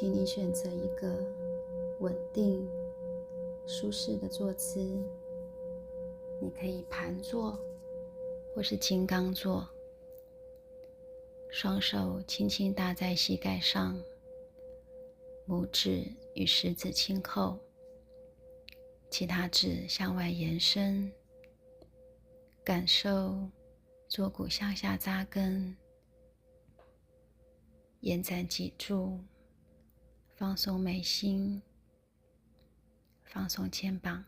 请你选择一个稳定、舒适的坐姿。你可以盘坐或是金刚坐，双手轻轻搭在膝盖上，拇指与食指轻扣，其他指向外延伸，感受坐骨向下扎根，延展脊柱，放松眉心，放松肩膀，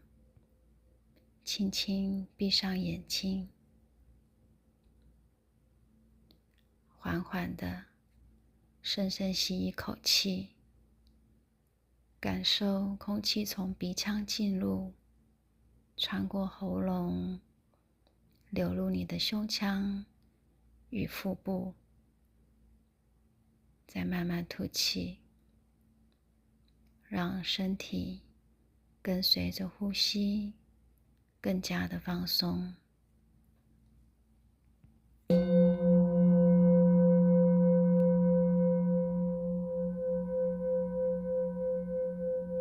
轻轻闭上眼睛，缓缓地深深吸一口气，感受空气从鼻腔进入，穿过喉咙，流入你的胸腔与腹部，再慢慢吐气，让身体跟随着呼吸更加的放松。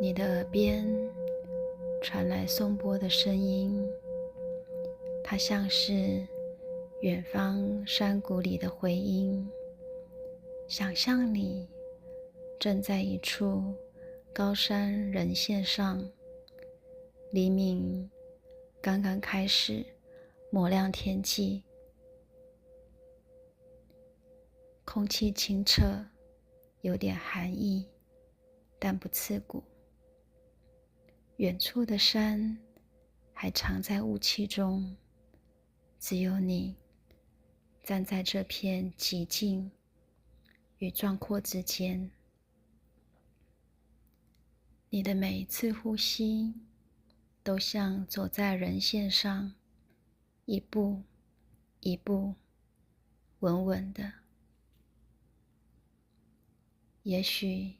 你的耳边传来颂钵的声音，它像是远方山谷里的回音。想象你正在一处高山人线上，黎明刚刚开始抹亮天际，空气清澈，有点寒意，但不刺骨。远处的山还藏在雾气中，只有你站在这片寂静与壮阔之间。你的每一次呼吸都像走在人线上，一步一步稳稳的。也许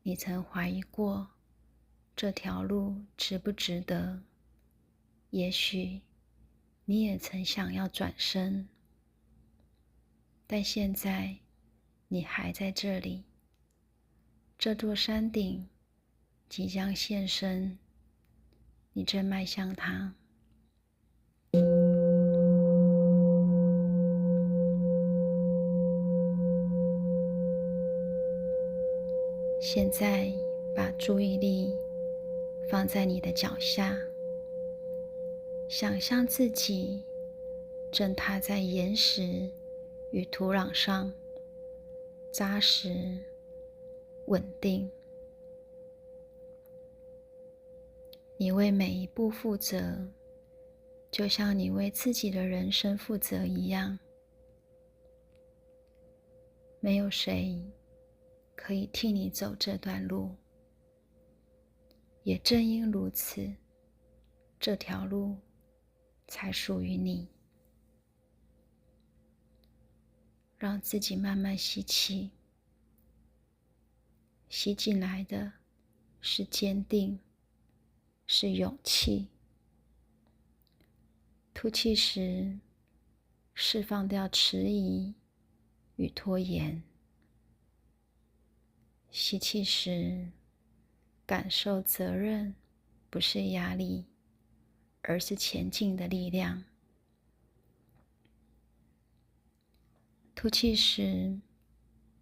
你曾怀疑过这条路值不值得，也许你也曾想要转身，但现在你还在这里，这座山顶即将现身，你正迈向它。现在把注意力放在你的脚下，想象自己正踏在岩石与土壤上，扎实稳定。你为每一步负责，就像你为自己的人生负责一样。没有谁可以替你走这段路，也正因如此，这条路才属于你。让自己慢慢吸气，吸进来的是坚定，是勇气。吐气时，释放掉迟疑与拖延。吸气时，感受责任不是压力，而是前进的力量。吐气时，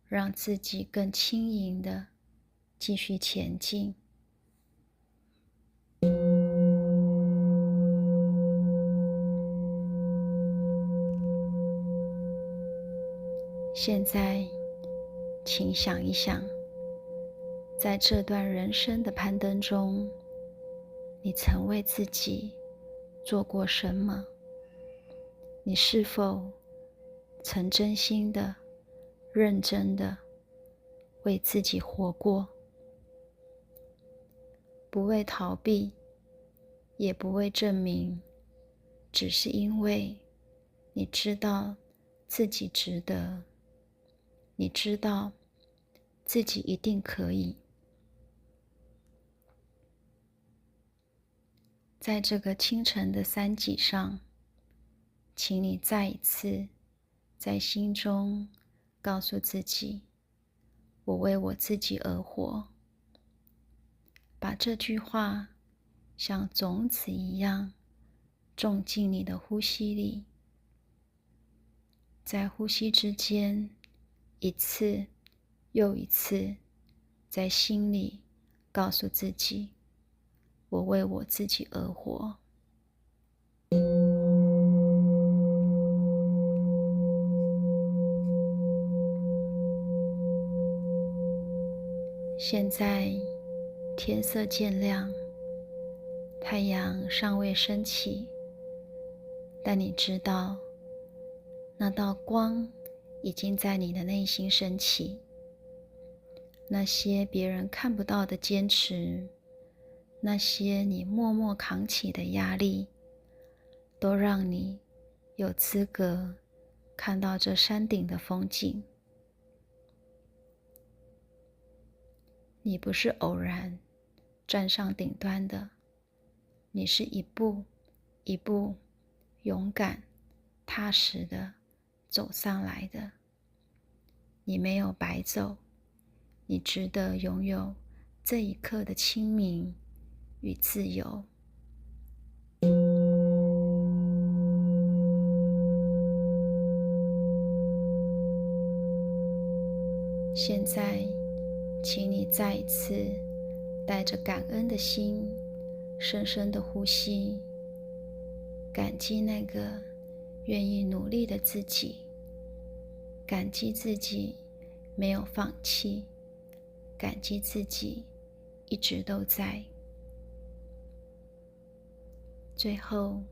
让自己更轻盈地继续前进。现在，请想一想，在这段人生的攀登中，你曾为自己做过什么？你是否曾真心的、认真的为自己活过？不为逃避，也不为证明，只是因为你知道自己值得，你知道自己一定可以。在这个清晨的山脊上，请你再一次在心中告诉自己，我为我自己而活。把这句话像种子一样种进你的呼吸里，在呼吸之间，一次又一次，在心里告诉自己，我为我自己而活。现在天色渐亮，太阳尚未升起，但你知道，那道光已经在你的内心升起。那些别人看不到的坚持，那些你默默扛起的压力，都让你有资格看到这山顶的风景。你不是偶然站上顶端的，你是一步一步勇敢踏实的走上来的。你没有白走，你值得拥有这一刻的清明与自由。现在请你再一次带着感恩的心，深深的呼吸，感激那个愿意努力的自己，感激自己没有放弃，感激自己一直都在。最后，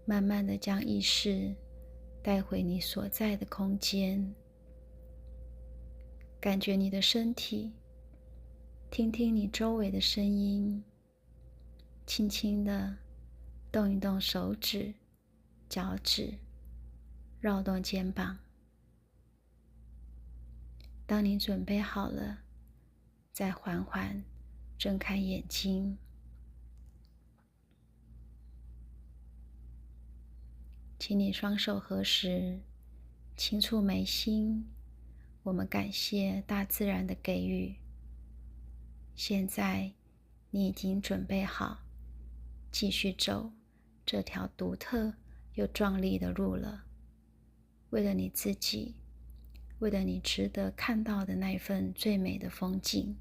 慢慢的将意识带回你所在的空间，感觉你的身体，听听你周围的声音，轻轻的动一动手指、脚趾，绕动肩膀。当你准备好了，再缓缓睁开眼睛。请你双手合十，轻触眉心。我们感谢大自然的给予。现在你已经准备好继续走这条独特又壮丽的路了。为了你自己，为了你值得看到的那份最美的风景。